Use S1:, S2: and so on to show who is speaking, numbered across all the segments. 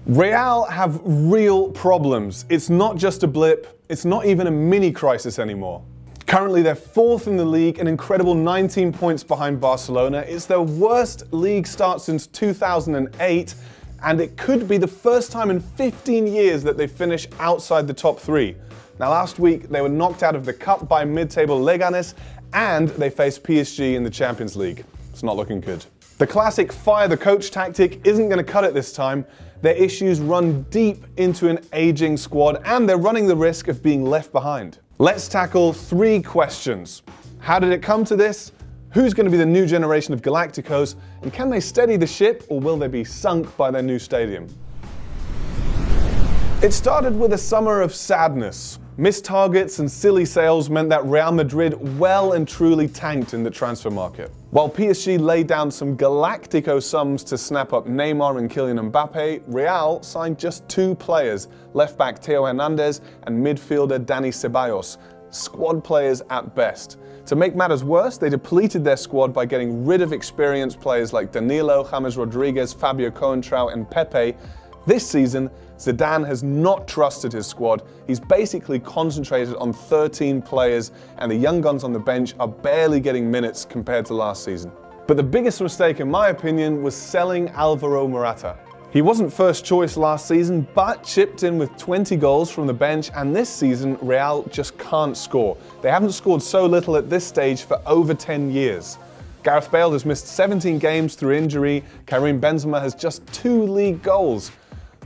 S1: Real have real problems. It's not just a blip, it's not even a mini crisis anymore. Currently they're fourth in the league, an incredible 19 points behind Barcelona. It's their worst league start since 2008, and it could be the first time in 15 years that they finish outside the top three. Now last week they were knocked out of the cup by mid-table Leganes, and they faced PSG in the Champions League. It's not looking good. The classic fire the coach tactic isn't going to cut it this time. Their issues run deep into an aging squad, and they're running the risk of being left behind. Let's tackle three questions. How did it come to this? Who's going to be the new generation of Galacticos? And can they steady the ship, or will they be sunk by their new stadium? It started with a summer of sadness. Missed targets and silly sales meant that Real Madrid well and truly tanked in the transfer market. While PSG laid down some Galactico sums to snap up Neymar and Kylian Mbappe, Real signed just two players, left-back Theo Hernandez and midfielder Dani Ceballos, squad players at best. To make matters worse, they depleted their squad by getting rid of experienced players like Danilo, James Rodriguez, Fabio Coentrão and Pepe. This season, Zidane has not trusted his squad. He's basically concentrated on 13 players, and the young guns on the bench are barely getting minutes compared to last season. But the biggest mistake, in my opinion, was selling Alvaro Morata. He wasn't first choice last season, but chipped in with 20 goals from the bench, and this season, Real just can't score. They haven't scored so little at this stage for over 10 years. Gareth Bale has missed 17 games through injury. Karim Benzema has just 2 league goals.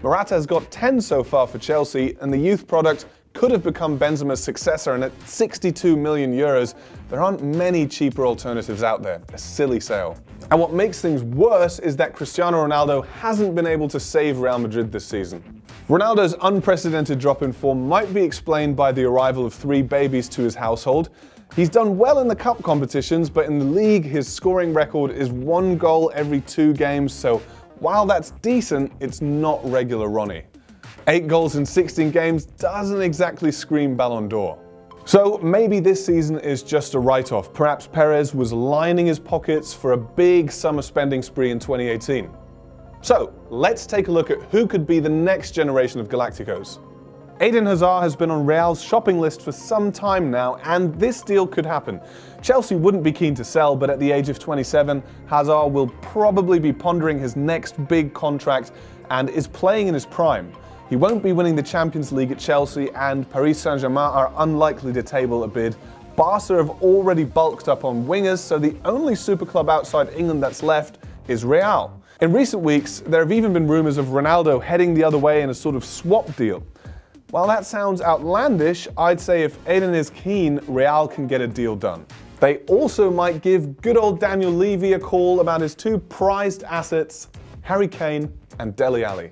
S1: Morata has got 10 so far for Chelsea, and the youth product could have become Benzema's successor, and at 62 million euros, there aren't many cheaper alternatives out there. A silly sale. And what makes things worse is that Cristiano Ronaldo hasn't been able to save Real Madrid this season. Ronaldo's unprecedented drop in form might be explained by the arrival of 3 babies to his household. He's done well in the cup competitions, but in the league, his scoring record is 1 goal every 2 games, so while that's decent, it's not regular Ronnie. 8 goals in 16 games doesn't exactly scream Ballon d'Or. So maybe this season is just a write-off. Perhaps Perez was lining his pockets for a big summer spending spree in 2018. So let's take a look at who could be the next generation of Galacticos. Eden Hazard has been on Real's shopping list for some time now, and this deal could happen. Chelsea wouldn't be keen to sell, but at the age of 27, Hazard will probably be pondering his next big contract and is playing in his prime. He won't be winning the Champions League at Chelsea, and Paris Saint-Germain are unlikely to table a bid. Barca have already bulked up on wingers, so the only super club outside England that's left is Real. In recent weeks, there have even been rumours of Ronaldo heading the other way in a sort of swap deal. While that sounds outlandish, I'd say if Eden is keen, Real can get a deal done. They also might give good old Daniel Levy a call about his 2 prized assets, Harry Kane and Dele Alli.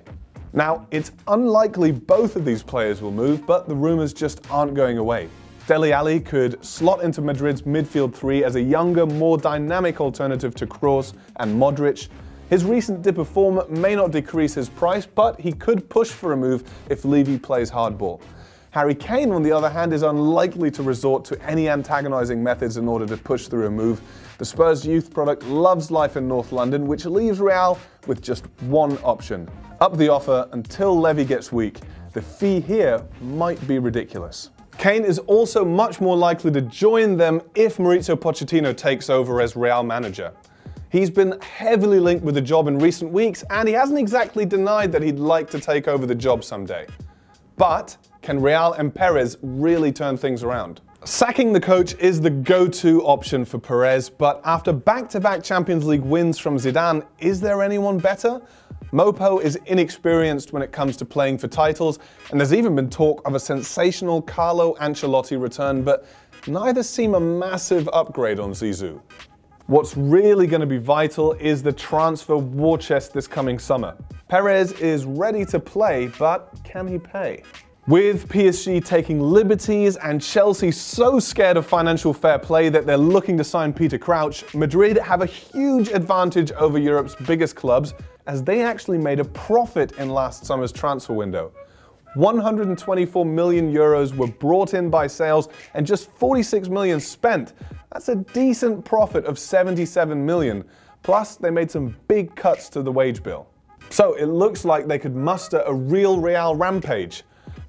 S1: Now, it's unlikely both of these players will move, but the rumours just aren't going away. Dele Alli could slot into Madrid's midfield 3 as a younger, more dynamic alternative to Kroos and Modric. His recent dip of form may not decrease his price, but he could push for a move if Levy plays hardball. Harry Kane, on the other hand, is unlikely to resort to any antagonising methods in order to push through a move. The Spurs youth product loves life in North London, which leaves Real with just one option: up the offer until Levy gets weak. The fee here might be ridiculous. Kane is also much more likely to join them if Mauricio Pochettino takes over as Real manager. He's been heavily linked with the job in recent weeks, and he hasn't exactly denied that he'd like to take over the job someday. But can Real and Perez really turn things around? Sacking the coach is the go-to option for Perez, but after back-to-back Champions League wins from Zidane, is there anyone better? Mopo is inexperienced when it comes to playing for titles, and there's even been talk of a sensational Carlo Ancelotti return, but neither seem a massive upgrade on Zizou. What's really going to be vital is the transfer war chest this coming summer. Perez is ready to play, but can he pay? With PSG taking liberties and Chelsea so scared of financial fair play that they're looking to sign Peter Crouch, Madrid have a huge advantage over Europe's biggest clubs, as they actually made a profit in last summer's transfer window. 124 million euros were brought in by sales and just 46 million spent. That's a decent profit of 77 million. Plus, they made some big cuts to the wage bill. So it looks like they could muster a real Real rampage,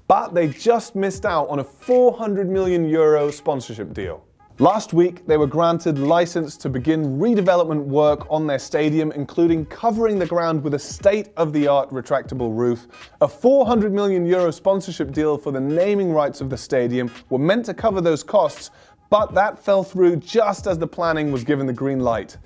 S1: but they just missed out on a €400 million sponsorship deal. Last week, they were granted license to begin redevelopment work on their stadium, including covering the ground with a state-of-the-art retractable roof. A €400 million sponsorship deal for the naming rights of the stadium were meant to cover those costs, but that fell through just as the planning was given the green light.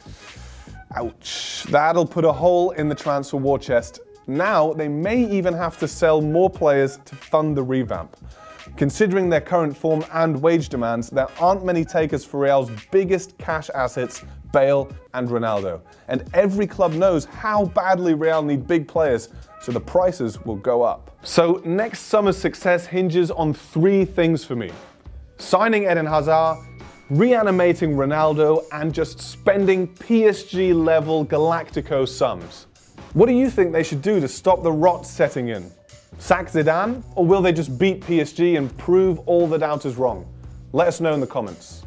S1: Ouch. That'll put a hole in the transfer war chest. Now, they may even have to sell more players to fund the revamp. Considering their current form and wage demands, there aren't many takers for Real's biggest cash assets, Bale and Ronaldo. And every club knows how badly Real need big players, so the prices will go up. So next summer's success hinges on three things for me: signing Eden Hazard, reanimating Ronaldo, and just spending PSG-level Galactico sums. What do you think they should do to stop the rot setting in? Sack Zidane? Or will they just beat PSG and prove all the doubters wrong? Let us know in the comments.